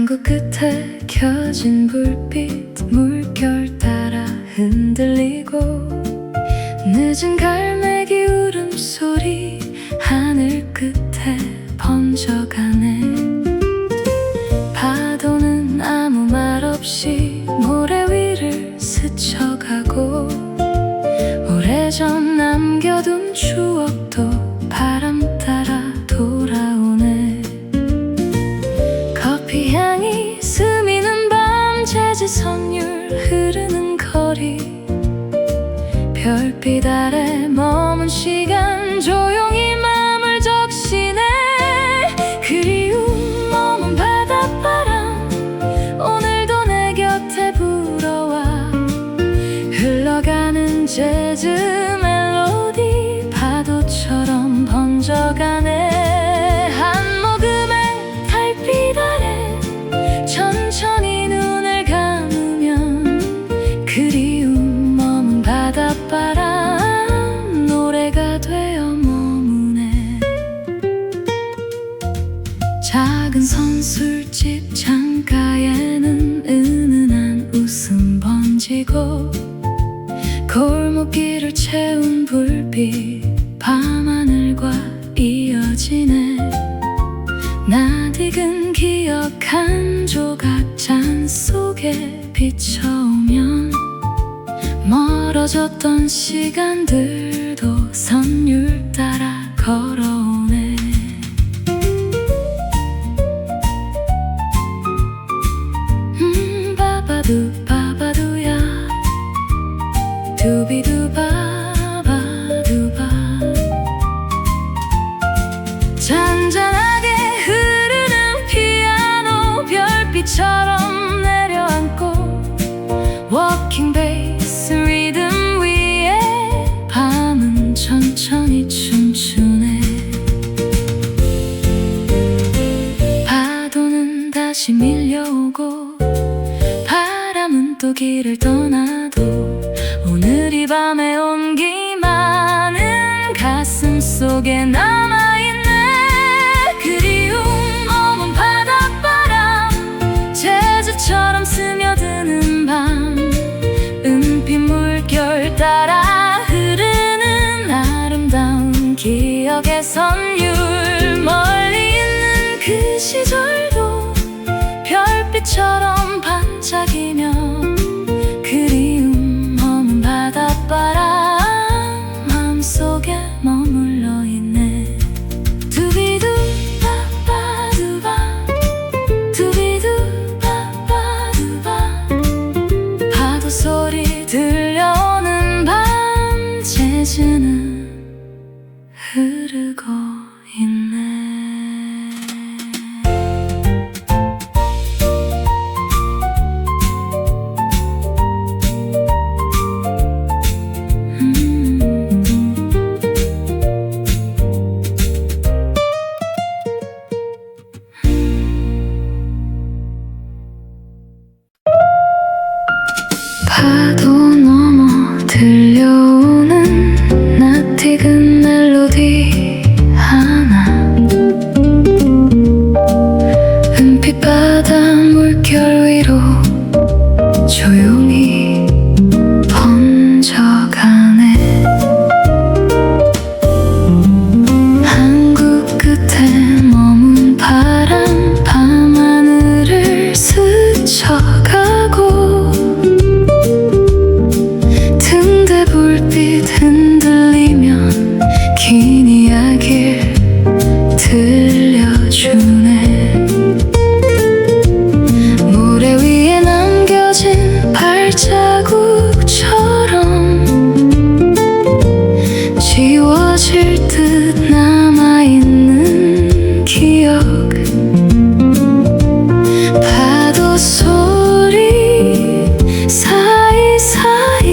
항구 끝에 켜진 불빛 물결 따라 흔들리고 늦은 갈매기 울음소리 하늘 끝에 번져가네. 파도는 아무 말 없이 모래 위를 스쳐가고 오래전 남겨둔 추억도 바람 따라 돌아오네. 커피 향이 스미는 밤 재즈 선율 흐르는 거리 별빛 아래 머문 시간 조용히 맘을 적시네. 그리움 머문 바닷바람 오늘도 내 곁에 불어와 흘러가는 재즈 멜로디 파도처럼 번져가네. 한 모금의 달빛 아래 천천히 눈을 감으면 그리움 머문 바닷바람 노래가 되어 머무네. 작은 선술집 창가에는 은은한 웃음 번지고 골목길을 채운 불빛 밤하늘과 이어지네. 낯익은 기억 한 조각 잔 속에 비춰오면 멀어졌던 시간들도 선율 따라 걸어오네. 바바두 바바두야 두비두 바바두바. 잔잔하게 흐르는 피아노 별빛처럼 내려앉고 워킹 베이스 리듬 위에 밤은 천천히 춤추네. 파도는 다시 밀려오고 바람은 또 길을 떠나도 오늘 이 밤의 온기만은 가슴 속에 남아있네. 그리움 머문 바닷바람 재즈처럼 스며드는 밤 은빛 물결 따라 흐르는 아름다운 기억의 선율 멀리 있는 그 시절도 별빛처럼 반짝이며 그리움 머문 바닷바람 마음속에 머물러 있네. 두비두 바바두바 두비두 바바두바. 파도 소리 들려오는 밤 재즈는 흐르고 있네. 파도 넘어 들려오는 낯익은 멜로디 하나 은빛 바다 물결 위로 조용히 번져가네. 항구 끝에 머문 바람 밤하늘을 스쳐가고 불빛 흔들리면 긴 이야기를 들려주네. 모래 위에 남겨진 발자국처럼 지워질 듯 남아있는 기억. 파도 소리 사이사이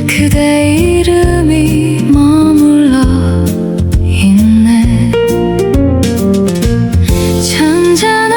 그대 이름이 머물러 있네. 잔잔한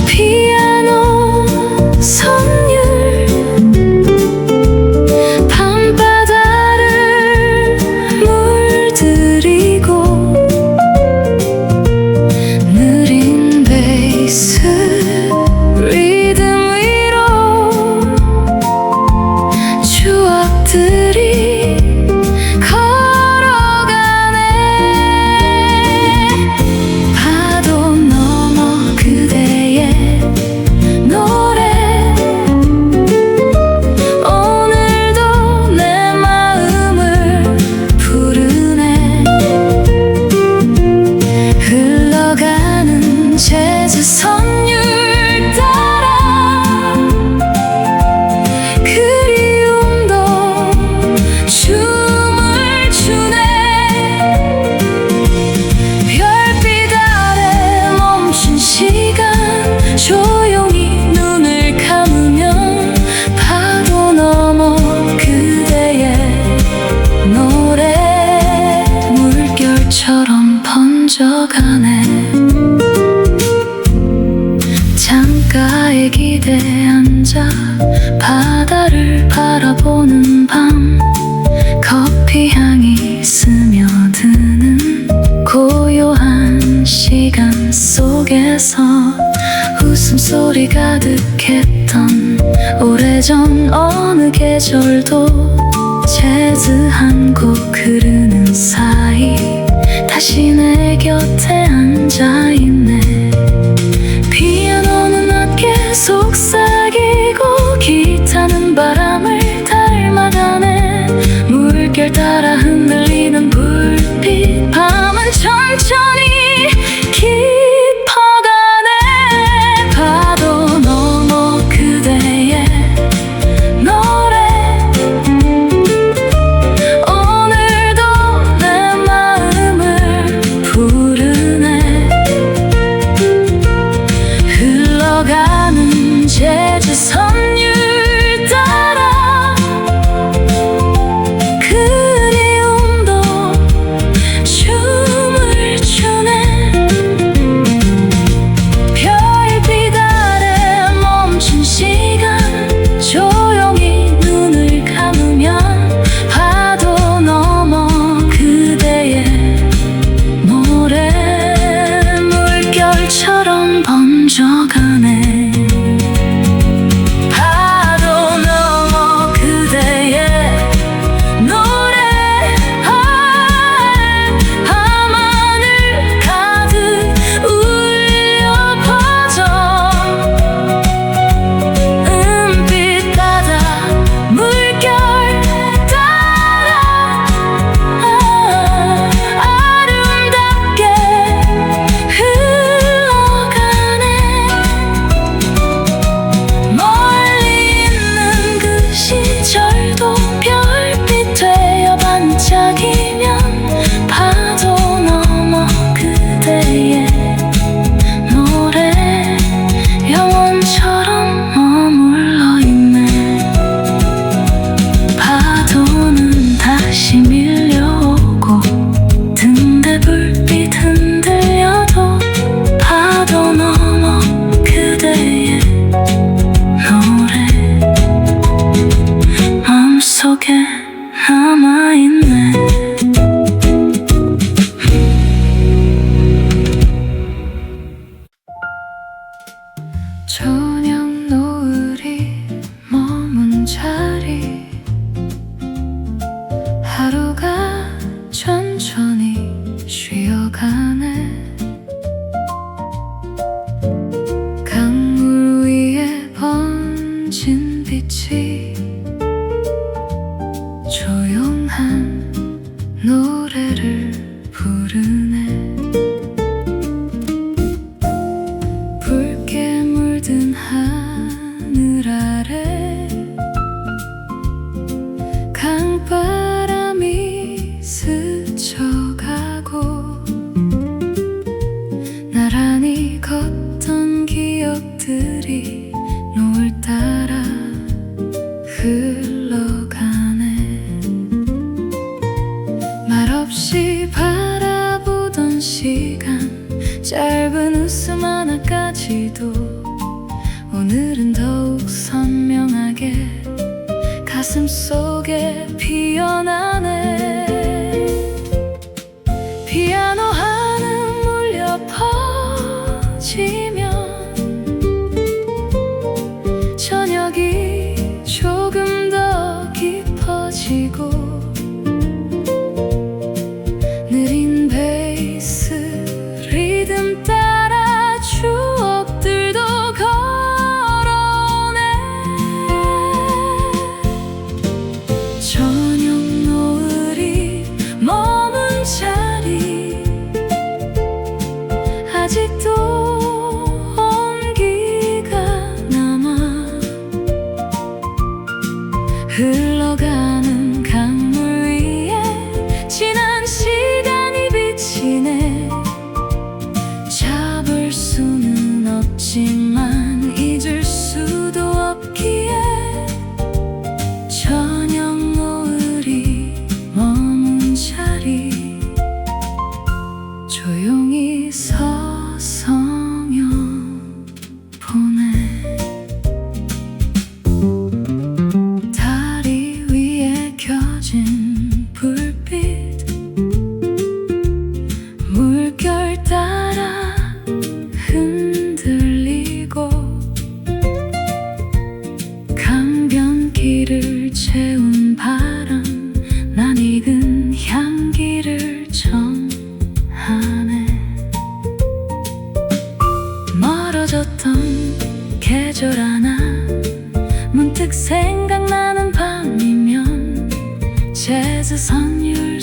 피아노 선율 밤바다를 번져가네. 창가에 기대 앉아 바다를 바라보는 밤, 커피 향이 스며드는 고요한 시간 속에서 웃음소리 가득했던 오래전 어느 계절도 재즈 한 곡 흐르는 사이 다시 내 곁에 앉아있네. 피아노는 낮게 속삭이고 기타는 바람을 닮아가네. 물결 따라 흔들리는 불빛, 밤은 천천히 깊어가네. 파도 넘어 그대의 노래, 오늘도 내 마음을 부르네. 흘러가는 재즈 선율 따라 그리움도 춤을 추네. 별빛 아래 멈춘 시간, 조용히 눈을 감으면 파도 넘어 그대의 노래 물결처럼 번져가네. 파도 넘어 그대의 노래, 밤하늘 가득 울려 퍼져. 은빛 바다 물결 따라 아름답게 흘러가네. 멀리 있는 그 시절도 별빛 되어 반짝이면 파도 넘어 그대의 노래 영원처럼 머물러 있네. 파도는 다시 밀려오고 등대 불빛 흔들려도 파도 넘어 그대의 노래 마음속에 남아있네. 저녁 노을이 머문 자리, 하루가 천천히 쉬어가네. 강물 위에 번진 빛이 조용한 노래를 부르네. 붉게 물든 하늘 아래 강바람이 스쳐가고 나란히 걷던 기억들이 노을 따라 흘러가네. 말없이 바라보던 시간, 짧은 웃음 하나까지도 오늘은 더욱 선명하게 가슴 속에 피어나네. 피아노 한음 울려 퍼지면 저녁이 조금 더 깊어지고 느린 베이스 리듬 따라 추억들도 걸어오네. 저녁 노을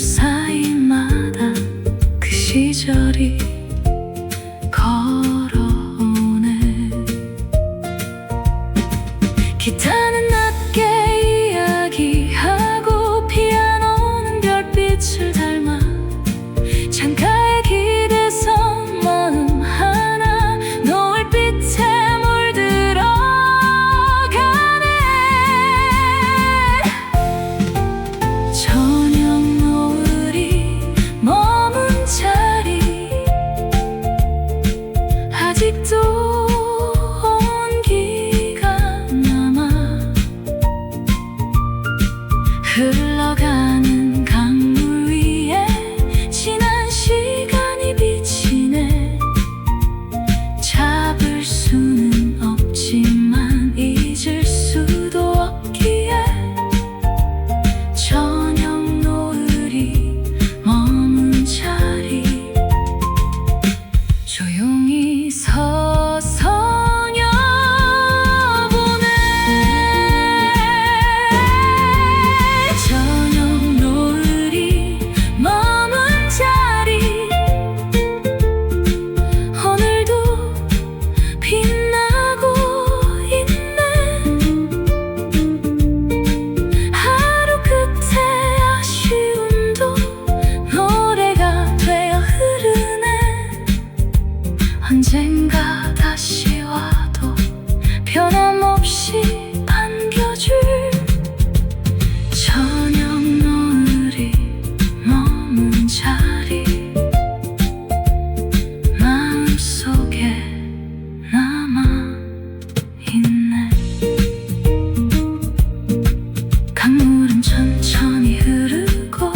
사이마다 그 시절이 걸어오네. 기타는 낮게 이야기하고 피아노는 별빛을 닮아 창가에 기대서 마음 하나 노을빛에 물들어가네. 저녁 노을이 머문 자리 아직도 온기가 남아 흘러가는 강물 위에 지난 시간이 비치네. 잡을 수는 없지만 잊을 수도 없기에 저녁 노을이 머문 자리 조용히 서성여 보네. 저녁 노을이 머문 자리 오늘도 빛나고 있네. 하루 끝에 아쉬움도 노래가 되어 흐르네. 언젠가 다시 와도 변함없이 반겨줄 저녁 노을이 머문 자리 마음속에 남아있네. 강물은 천천히 흐르고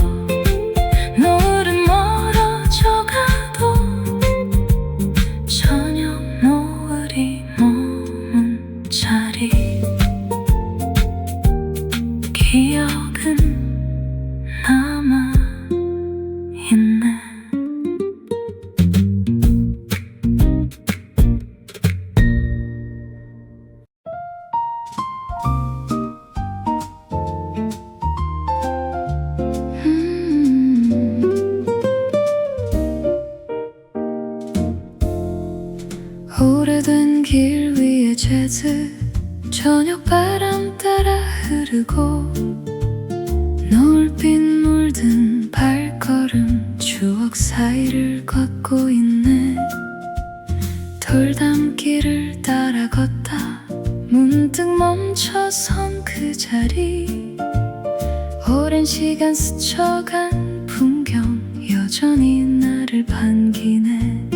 노을은 멀어져가도 저녁 노을이 머문 자리 기억은 남아있네. 오래된 길 위에 재즈 저녁 바람 따라 흐르고 노을빛 물든 발걸음 추억 사이를 걷고 있네. 돌담길을 따라 걷다 문득 멈춰선 그 자리 오랜 시간 스쳐간 풍경 여전히 나를 반기네.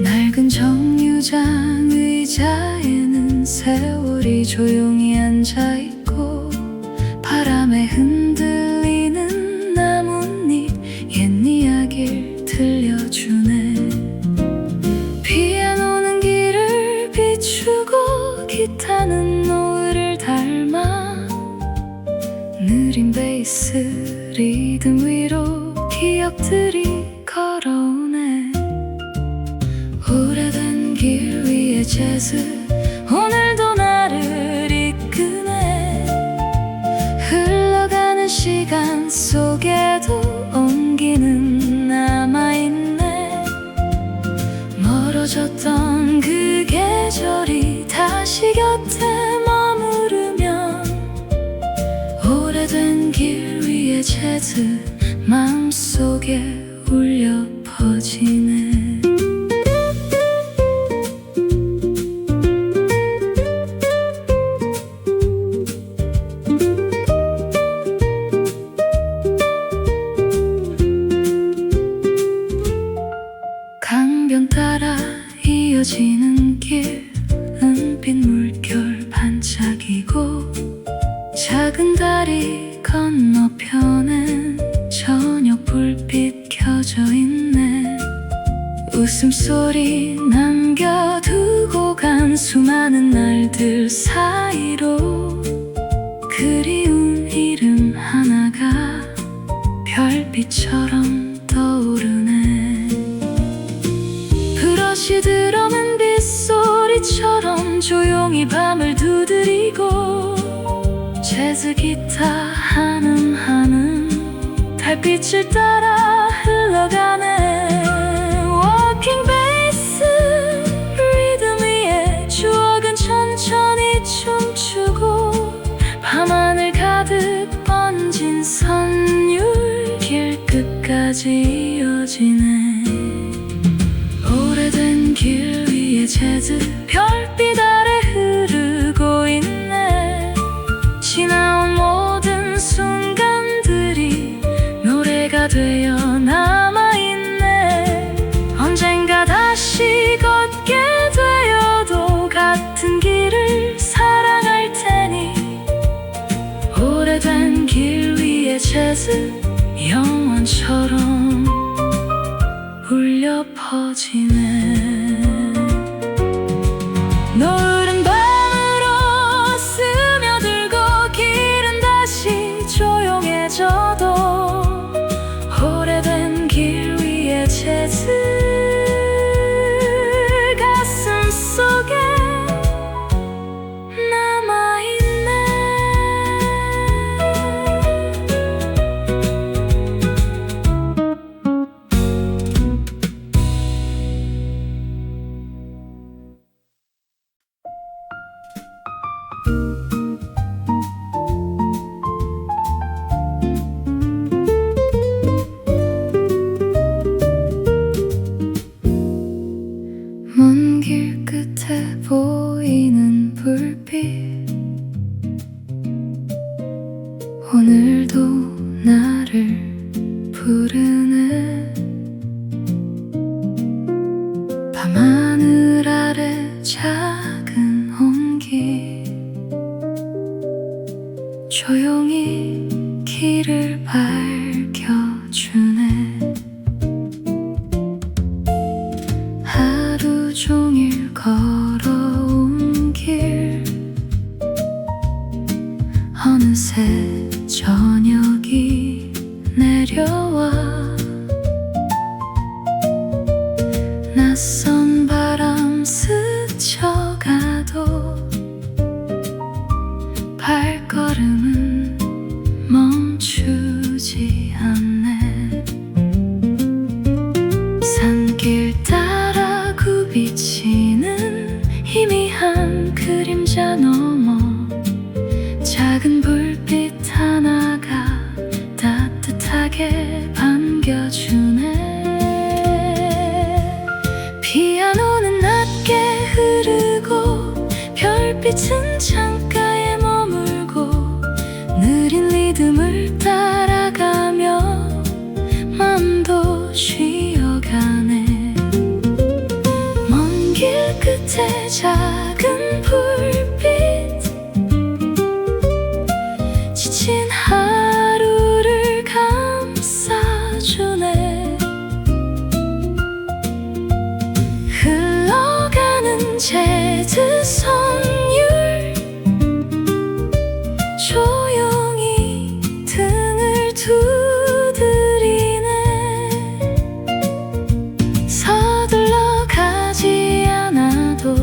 낡은 정류장 의자에는 세월이 조용히 앉아있고 바람에 흔들리는 나뭇잎 옛 이야기를 들려주네. 피아노는 길을 비추고 기타는 노을을 닮아 느린 베이스 리듬 위로 기억들이 걸어오네. 오래된 길 위에 재즈 오늘도 나를 이끄네. 흘러가는 시간 속에도 온기는 남아있네. 멀어졌던 그 계절이 다시 곁에 머무르면 오래된 길 위에 재즈 마음속에 울려 퍼지네. 강변 따라 이어지는 길 은빛 물결 반짝이고 작은 다리 건너편엔 저녁 불빛 켜져 있네. 웃음소리 남겨두고 간 수많은 날들 사이로 그리운 이름 하나가 별빛처럼 떠오르네. 브러쉬 드럼은 빗소리처럼 조용히 밤을 두드리고 재즈 기타 한음 한음 달빛 빛을 따라 흘러가네. 워킹 베이스 리듬 위에 추억은 천천히 춤추고 밤하늘 가득 번진 선율 길 끝까지 이어지네. 오래된 길 위에 재즈 별빛 아래 흐르고 있네. 지나온 모든 순간들이 노래가 되어 남아있네. 언젠가 다시 걷게 되어도 같은 길을 사랑할 테니. 오래된 길 위에 재즈 영원처럼 울려 퍼지네. 노을은 밤으로 스며들고 길은 다시 조용해져도 오래된 길 위에 재즈 가슴 속에 남아있네. 먼 길 끝에 보이는 불빛, 오늘도 나를 부르네. 밤하늘 아래 작은 온기, 조용히 길을 밝혀주네. 하루 종일 걸어온 길, 어느새 저녁이 내려와. 낯선 바람 스쳐가도 발걸음은 멈추지 않네. 산길 따라 굽이치는 희미한 그림자 너머 작은 불빛 하나가 따뜻하게 반겨주네. 피아노는 낮게 흐르고 별빛은 창가에 머물고 느린 리듬을 따라가며 맘도 쉬어가네. 먼 길 끝에 작은 불빛, 지친 하루를 감싸주네. 흘러가는 재즈 선율, 조용히 등을 두드리네. 서둘러 가지 않아도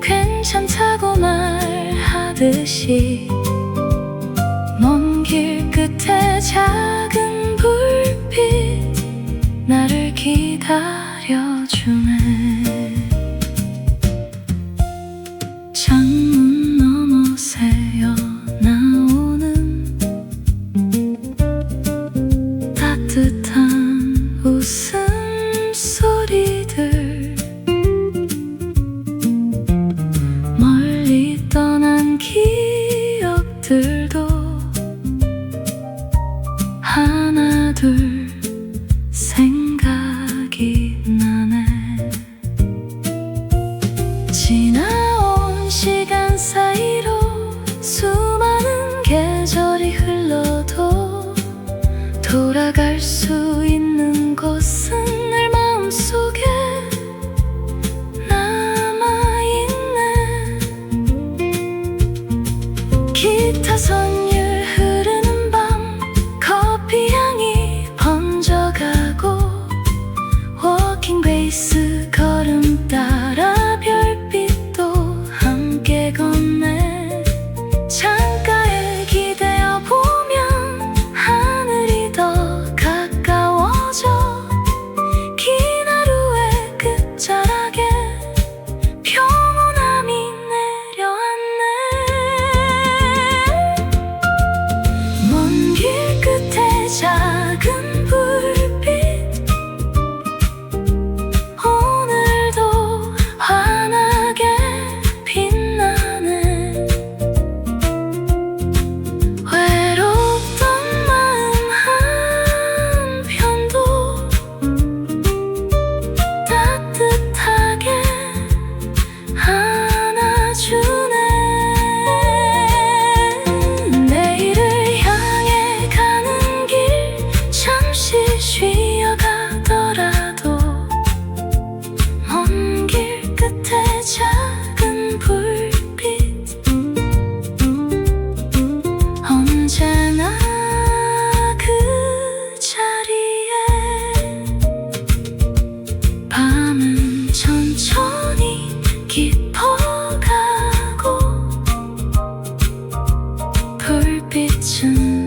괜찮다고 말하듯이 먼 길 끝에 작은 불빛 나를 기다려주네. 창문 너머 새어 나오는 따뜻한 웃음소리들, 멀리 떠난 기억들도 하나둘 생각이 나네. 지나온 시간 사이로 수많은 계절이 흘러도 돌아갈 수 있는 곳은 늘 마음속에 남아있네. 기타 선율 흐르는 밤, 커피 향이 번져가고 워킹 베이스 걸음 따라 별빛도 함께 걷네. 창가에 기대어 보면 하늘이 더 쉬어가더라도 먼 길 끝에 작은 불빛 언제나 그 자리에 밤은 천천히 깊어가고 불빛은